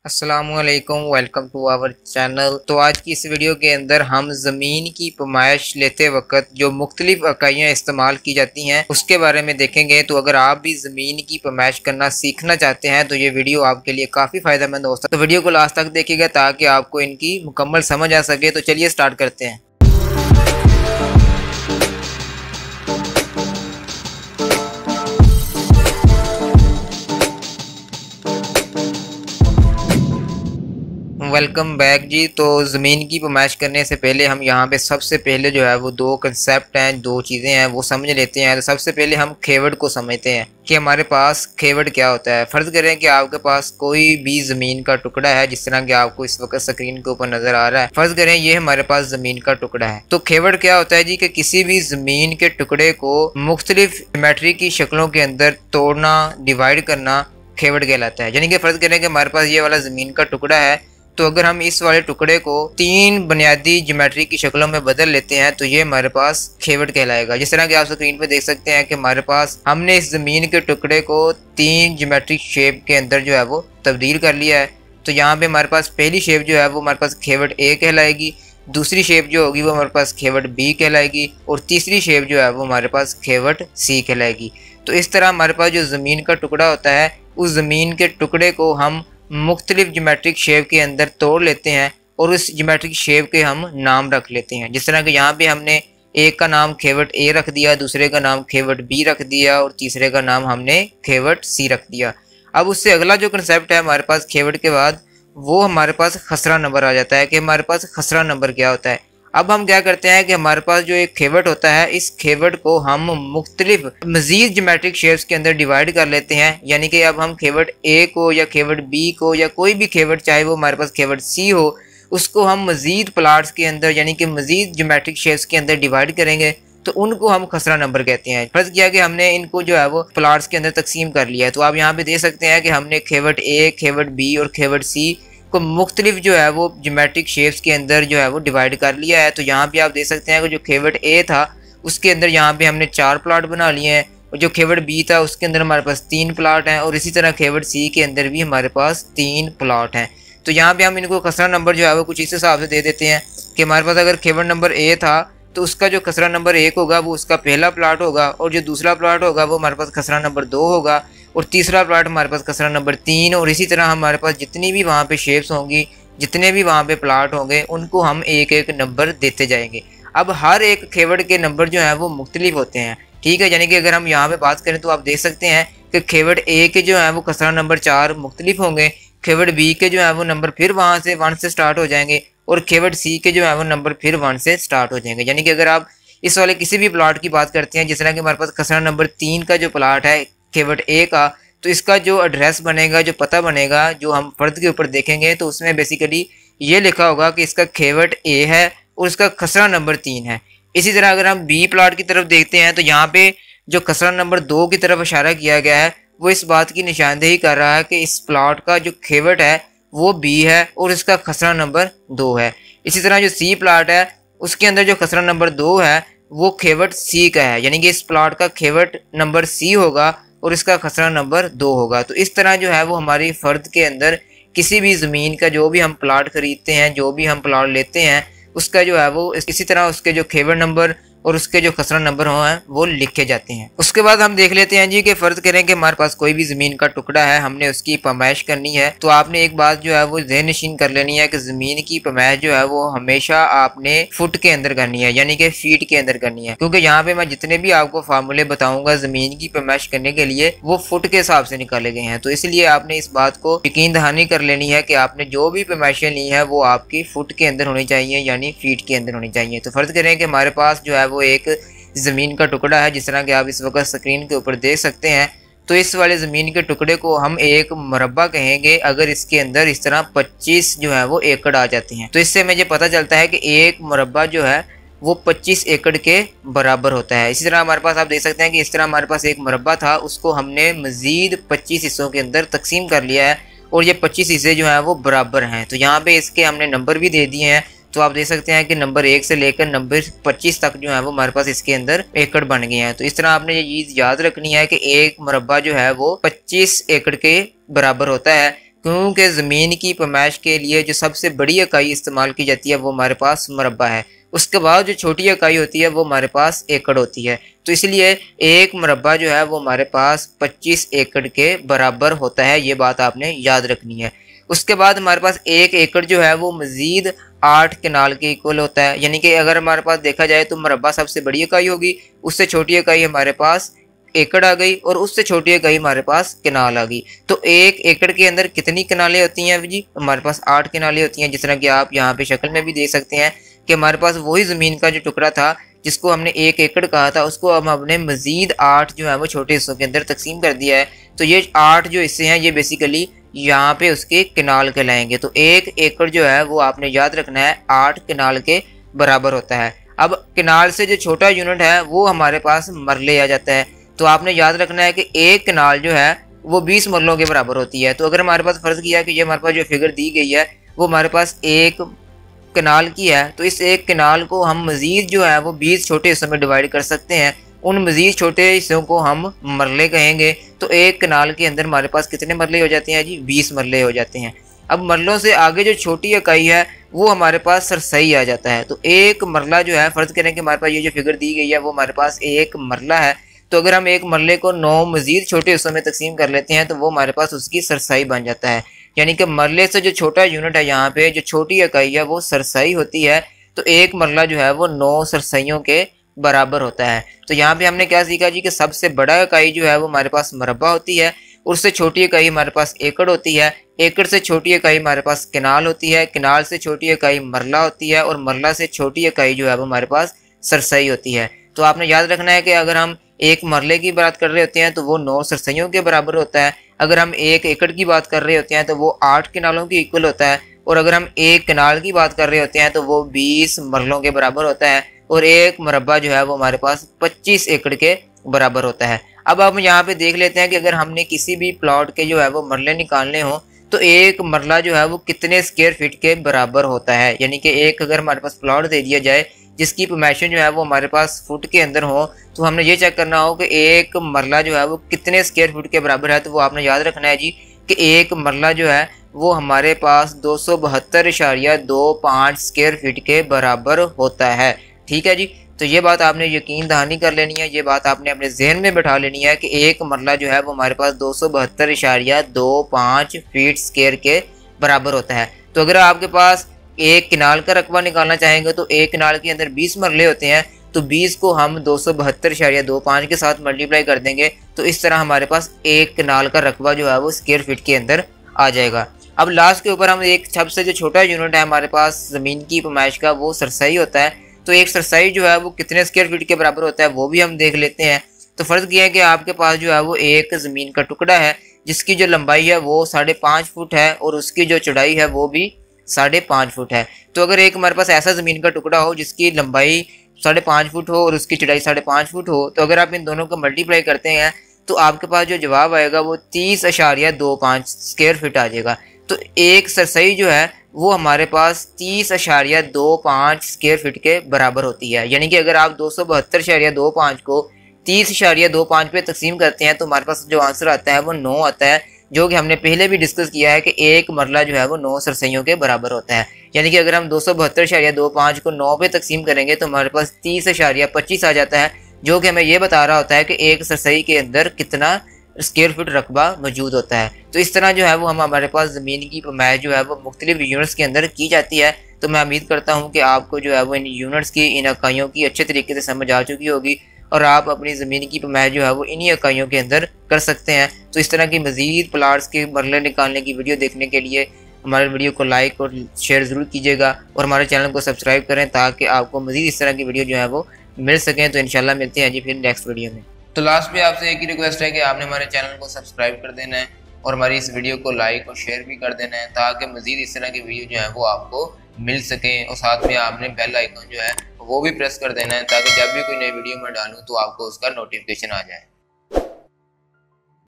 अस्सलामुअलैकुम, welcome to our channel. तो आज की इस वीडियो के अंदर हम ज़मीन की पैमाइश लेते वक्त जो मुख्तलिफ इकाइयाँ इस्तेमाल की जाती हैं उसके बारे में देखेंगे। तो अगर आप भी ज़मीन की पैमाइश करना सीखना चाहते हैं तो ये वीडियो आपके लिए काफ़ी फ़ायदेमंद हो सकता है। तो वीडियो को लास्ट तक देखिएगा ताकि आपको इनकी मुकम्मल समझ आ सके। तो चलिए स्टार्ट करते हैं। वेलकम बैक जी। तो ज़मीन की पैमाइश करने से पहले हम यहाँ पे सबसे पहले जो है वो दो कंसेप्ट हैं, दो चीज़ें हैं वो समझ लेते हैं। तो सबसे पहले हम खेवड़ को समझते हैं कि हमारे पास खेवड़ क्या होता है। फ़र्ज़ करें कि आपके पास कोई भी ज़मीन का टुकड़ा है, जिस तरह कि आपको इस वक्त स्क्रीन के ऊपर नज़र आ रहा है। फ़र्ज़ करें ये हमारे पास ज़मीन का टुकड़ा है। तो खेवड़ क्या होता है जी कि किसी भी ज़मीन के टुकड़े को मुख्तलिफ ज्योमेट्री की शक्लों के अंदर तोड़ना, डिवाइड करना खेवड़ कहलाता है। यानी कि फ़र्ज़ करें कि हमारे पास ये वाला ज़मीन का टुकड़ा है, तो अगर हम इस वाले टुकड़े को तीन बुनियादी ज्योमेट्री की शक्लों में बदल लेते हैं तो ये हमारे पास खेवड़ कहलाएगा। जिस तरह कि आप स्क्रीन पे देख सकते हैं कि हमारे पास हमने इस ज़मीन के टुकड़े को तीन ज्योमेट्रिक शेप के अंदर जो है वो तब्दील कर लिया है। तो यहाँ पे हमारे पास पहली शेप जो है वो हमारे पास खेवड़ ए कहलाएगी, दूसरी शेप जो होगी वो हमारे पास खेवड़ बी कहलाएगी और तीसरी शेप जो है वो हमारे पास खेवड़ सी कहलाएगी। तो इस तरह हमारे पास जो ज़मीन का टुकड़ा होता है, उस ज़मीन के टुकड़े को हम मुख्तलिफ ज्योमेट्रिक शेप के अंदर तोड़ लेते हैं और उस ज्योमेट्रिक शेप के हम नाम रख लेते हैं। जिस तरह कि यहाँ पे हमने एक का नाम खेवड़ ए रख दिया, दूसरे का नाम खेवड़ बी रख दिया और तीसरे का नाम हमने खेवड़ सी रख दिया। अब उससे अगला जो कंसेप्ट है हमारे पास खेवड़ के बाद, वो हमारे पास खसरा नंबर आ जाता है कि हमारे पास खसरा नंबर क्या होता है। अब हम क्या करते हैं कि हमारे पास जो एक खेवड़ होता है, इस खेवड़ को हम मुख्तलिफ मजीद ज्योमेट्रिक शेप्स के अंदर डिवाइड कर लेते हैं। यानी कि अब हम खेवड़ ए को या खेवड़ बी को या कोई भी खेवड़, चाहे वो हमारे पास खेवड़ सी हो, उसको हम मजीद प्लाट्स के अंदर यानी कि मजीद ज्योमेट्रिक शेप्स के अंदर डिवाइड करेंगे तो उनको हम खसरा नंबर कहते हैं। फर्ज किया कि हमने इनको जो है वो प्लाट्स के अंदर तकसीम कर लिया है। तो आप यहाँ पे देख सकते हैं कि हमने खेवड़ ए, खेवड़ बी और खेवड़ सी को मुख्तलिफ जो है वो ज्योमेट्रिक शेप्स के अंदर जो है वो डिवाइड कर लिया है। तो यहाँ पे आप देख सकते हैं कि जो खेवड़ ए था उसके अंदर यहाँ पे हमने 4 प्लाट बना लिए हैं और जो खेवड़ बी था उसके अंदर हमारे पास 3 प्लाट हैं और इसी तरह खेवड़ सी के अंदर भी हमारे पास 3 प्लाट हैं। तो यहाँ पे हम इनको खसरा नंबर जो है वो कुछ इस हिसाब से दे देते हैं कि हमारे पास अगर खेवड़ नंबर ए था तो उसका जो खसरा नंबर 1 होगा वो उसका पहला प्लाट होगा और जो दूसरा प्लाट होगा वो हमारे पास खसरा नंबर 2 होगा और तीसरा प्लाट हमारे पास खसरा नंबर 3 और इसी तरह हमारे पास जितनी भी वहाँ पे शेप्स होंगी, जितने भी वहाँ पे प्लाट होंगे, उनको हम एक एक नंबर देते जाएंगे। अब हर एक खेवड़ के नंबर जो है वो मुख्तलिफ होते हैं, ठीक है। यानी कि अगर हम यहाँ पे बात करें तो आप देख सकते हैं कि खेवड़ ए के जो है वो खसरा नंबर 4 मुख्तलिफ होंगे, खेवड़ बी के जो है वो नंबर फिर वहाँ से 1 से स्टार्ट हो जाएंगे और खेवड़ सी के जो है वो नंबर फिर 1 से स्टार्ट हो जाएंगे। यानी कि अगर आप इस वाले किसी भी प्लाट की बात करते हैं, जिस तरह कि हमारे पास खसरा नंबर 3 का जो प्लाट है खेवड़ ए का, तो इसका जो एड्रेस बनेगा, जो पता बनेगा, जो हम फर्द के ऊपर देखेंगे तो उसमें बेसिकली ये लिखा होगा कि इसका खेवड़ ए है और इसका खसरा नंबर 3 है। इसी तरह अगर हम बी प्लाट की तरफ देखते हैं तो यहाँ पे जो खसरा नंबर 2 की तरफ इशारा किया गया है वो इस बात की निशानदेही कर रहा है कि इस प्लाट का जो खेवड़ है वो बी है और इसका खसरा नंबर 2 है। इसी तरह जो सी प्लाट है उसके अंदर जो खसरा नंबर 2 है वो खेवड़ सी का है, यानी कि इस प्लाट का खेवड़ नंबर सी होगा और इसका खसरा नंबर 2 होगा। तो इस तरह जो है वो हमारी फ़र्द के अंदर किसी भी ज़मीन का जो भी हम प्लाट खरीदते हैं, जो भी हम प्लाट लेते हैं, उसका जो है वो इसी तरह उसके जो खेवड़ नंबर और उसके जो खसरा नंबर हैं वो लिखे जाते हैं। उसके बाद हम देख लेते हैं जी कि फ़र्ज करें कि हमारे पास कोई भी ज़मीन का टुकड़ा है, हमने उसकी पैमाइश करनी है। तो आपने एक बात जो है वो ज़हन नशीन कर लेनी है कि ज़मीन की पैमाइश जो है वो हमेशा आपने फुट के अंदर करनी है, यानी कि फीट के अंदर करनी है। क्योंकि यहाँ पे मैं जितने भी आपको फार्मूले बताऊंगा ज़मीन की पैमाइश करने के लिए वो फुट के हिसाब से निकाले गए हैं। तो इसलिए आपने इस बात को यकीन दहानी कर लेनी है कि आपने जो भी पैमाइशें ली हैं वो आपकी फुट के अंदर होनी चाहिए, यानी फीट के अंदर होनी चाहिए। तो फ़र्ज करें कि हमारे पास जो है वो एक ज़मीन का टुकड़ा है, जिस तरह कि आप इस वक्त स्क्रीन के ऊपर देख सकते हैं। तो इस वाले ज़मीन के टुकड़े को हम एक मुरब्बा कहेंगे अगर इसके अंदर इस तरह 25 जो है वो एकड़ आ जाते हैं। तो इससे मुझे पता चलता है कि एक मुरब्बा जो है वो 25 एकड़ के बराबर होता है। इसी तरह हमारे पास आप देख सकते हैं कि इस तरह हमारे पास एक मुरब्बा था, उसको हमने मज़ीद 25 हिस्सों के अंदर तकसीम कर लिया है और ये 25 हिस्से जो हैं वो बराबर हैं। तो यहाँ पे इसके हमने नंबर भी दे दिए हैं। तो आप देख सकते हैं कि नंबर 1 से लेकर नंबर 25 तक जो है वो हमारे पास इसके अंदर एकड़ बन गए हैं। तो इस तरह आपने ये चीज़ याद रखनी है कि एक मुरब्बा जो है वो 25 एकड़ के बराबर होता है। क्योंकि ज़मीन की पैमाइश के लिए जो सबसे बड़ी इकाई इस्तेमाल की जाती है वो हमारे पास मरबा है। उसके बाद जो छोटी इकाई होती है वो हमारे पास एकड़ होती है। तो इसलिए एक मरबा जो है वो हमारे पास 25 एकड़ के बराबर होता है, ये बात आपने याद रखनी है। उसके बाद हमारे पास एक एकड़ जो है वो मज़ीद 8 कनाल के इक्वल होता है। यानी कि अगर हमारे पास देखा जाए तो मरबा सबसे बड़ी इकाई होगी, उससे छोटी इकाई हमारे पास एकड़ आ गई और उससे छोटी इकाई हमारे पास कनाल आ गई। तो एक एकड़ के अंदर कितनी कनालें होती हैं जी? हमारे पास 8 कनालें होती हैं। जिस तरह कि आप यहाँ पे शक्ल में भी देख सकते हैं कि हमारे पास वही ज़मीन का जो टुकड़ा था जिसको हमने 1 एकड़ कहा था, उसको हम हमने मज़ीद 8 जो है वो छोटे हिस्सों के अंदर तकसीम कर दिया है। तो ये 8 जो हिस्से हैं ये बेसिकली यहाँ पे उसके कनाल कहलाएंगे। तो 1 एकड़ जो है वो आपने याद रखना है 8 कनाल के बराबर होता है। अब कनाल से जो छोटा यूनिट है वो हमारे पास मरले आ जाता है। तो आपने याद रखना है कि एक कनाल जो है वो 20 मरलों के बराबर होती है। तो अगर हमारे पास फ़र्ज़ किया कि ये हमारे पास जो फिगर दी गई है वो हमारे पास एक कनाल की है, तो इस एक कनाल को हम मज़ीद जो है वो 20 छोटे हिस्सों में डिवाइड कर सकते हैं। उन मज़ीद छोटे हिस्सों को हम मरले कहेंगे। तो एक कनाल के अंदर हमारे पास कितने मरले हो जाते हैं जी? 20 मरले हो जाते हैं। अब मरलों से आगे जो छोटी इकाई है वो हमारे पास सरसई आ जाता है। तो एक मरला जो है, फ़र्ज़ करें कि हमारे पास ये जो फिगर दी गई है वो हमारे पास एक मरला है। तो अगर हम एक मरले को 9 मज़ीद छोटे हिस्सों में तकसीम कर लेते हैं तो वो हमारे पास उसकी सरसाई बन जाता है। यानी कि मरले से जो छोटा यूनिट है, यहाँ पे जो छोटी इकाई है वो सरसाई होती है। तो एक मरला जो है वो 9 सरसाइयों के बराबर होता है। तो यहाँ पे हमने क्या सीखा जी कि सबसे बड़ा इकाई जो है वो हमारे पास मरबा होती है, उससे छोटी इकाई हमारे पास एकड़ होती है, एकड़ से छोटी इकाई हमारे पास कनाल होती है, कनाल से छोटी इकाई मरला होती है और मरला से छोटी इकाई जो है वो हमारे पास सरसाई होती है। तो आपने याद रखना है कि अगर हम एक मरले की बात कर रहे होते हैं तो वो 9 सरसइयों के बराबर होता है। अगर हम एक एकड़ की बात कर रहे होते हैं तो वो 8 कनालों के इक्वल होता है। और अगर हम एक कनाल की बात कर रहे होते हैं तो वो 20 मरलों के बराबर होता है। और एक मरबा जो है वो हमारे पास 25 एकड़ के बराबर होता है। अब हम यहाँ पे देख लेते हैं कि अगर हमने किसी भी प्लॉट के जो है वो मरले निकालने हो तो एक मरला जो है वो कितने स्क्वायर फीट के बराबर होता है। यानी कि एक अगर हमारे पास प्लॉट दे दिया जाए जिसकी परमिशन जो है वो हमारे पास फुट के अंदर हो, तो हमने ये चेक करना हो कि एक मरला जो है वो कितने स्क्वायर फुट के बराबर है। तो वो आपने याद रखना है जी कि एक मरला जो है वो हमारे पास 272.25 स्क्वायर फीट के बराबर होता है। ठीक है जी। तो ये बात आपने यकीन दहानी कर लेनी है, ये बात आपने अपने जहन में बैठा लेनी है कि एक मरला जो है वो हमारे पास 272.25 फीट स्क्वायर के बराबर होता है। तो अगर आपके पास एक किनाल का रकबा निकालना चाहेंगे तो एक किनाल के अंदर 20 मरले होते हैं, तो 20 को हम 272.25 के साथ मल्टीप्लाई कर देंगे तो इस तरह हमारे पास एक किनाल का रकबा जो है वो स्क्वायर फीट के अंदर आ जाएगा। अब लास्ट के ऊपर हम एक सबसे जो छोटा यूनिट है हमारे पास ज़मीन की पैमाइश का वो सरसाई होता है। तो एक सरसाई जो है वो कितने स्क्वायर फीट के बराबर होता है वो भी हम देख लेते हैं। तो फ़र्ज़ किया है कि आपके पास जो है वो एक ज़मीन का टुकड़ा है जिसकी जो लंबाई है वो 5.5 फुट है और उसकी जो चौड़ाई है वो भी 5.5 फुट है। तो अगर एक हमारे पास ऐसा ज़मीन का टुकड़ा हो जिसकी लंबाई 5.5 फुट हो और उसकी चौड़ाई 5.5 फुट हो, तो अगर आप इन दोनों को मल्टीप्लाई करते हैं तो आपके पास जो जवाब आएगा वो 30.25 स्क्वायर फीट आ जाएगा। तो एक सरसई जो है वो हमारे पास 30.25 स्क्वायर फीट के बराबर होती है। यानी कि अगर आप 272.25 को 30.25 पे तकसीम करते हैं तो हमारे पास जो आंसर आता है वो 9 आता है, जो कि हमने पहले भी डिस्कस किया है कि एक मरला जो है वो 9 सरसइयों के बराबर होता है। यानी कि अगर हम 272.25 को 9 पे तकसीम करेंगे तो हमारे पास 30.25 आ जाता है, जो कि हमें ये बता रहा होता है कि एक सरसई के अंदर कितना स्क्वायर फीट रकबा मौजूद होता है। तो इस तरह जो है वो हमारे पास ज़मीन की पैमाइश जो है वो मुख्तलिफ यूनिट्स के अंदर की जाती है। तो मैं उम्मीद करता हूँ कि आपको जो है वो इन यूनिट्स की, इन इकाइयों की अच्छे तरीके से समझ आ चुकी होगी और आप अपनी ज़मीन की पैमाइश जो है वो इन्हीं इकाइयों के अंदर कर सकते हैं। तो इस तरह की मज़ीद प्लाट्स के मरले निकालने की वीडियो देखने के लिए हमारे वीडियो को लाइक और शेयर ज़रूर कीजिएगा और हमारे चैनल को सब्सक्राइब करें ताकि आपको मज़ीद इस तरह की वीडियो जो है वो मिल सकें। तो इंशाल्लाह मिलते हैं जी फिर नेक्स्ट वीडियो में। तो लास्ट में आपसे एक ही रिक्वेस्ट है कि आपने हमारे चैनल को सब्सक्राइब कर देना है और हमारी इस वीडियो को लाइक और शेयर भी कर देना है ताकि मज़ीद इस तरह की वीडियो जो है वो आपको मिल सकें। और साथ में आपने बेल आइकन जो है वो भी प्रेस कर देना है ताकि जब भी कोई नई वीडियो में डालूँ तो आपको उसका नोटिफिकेशन आ जाए।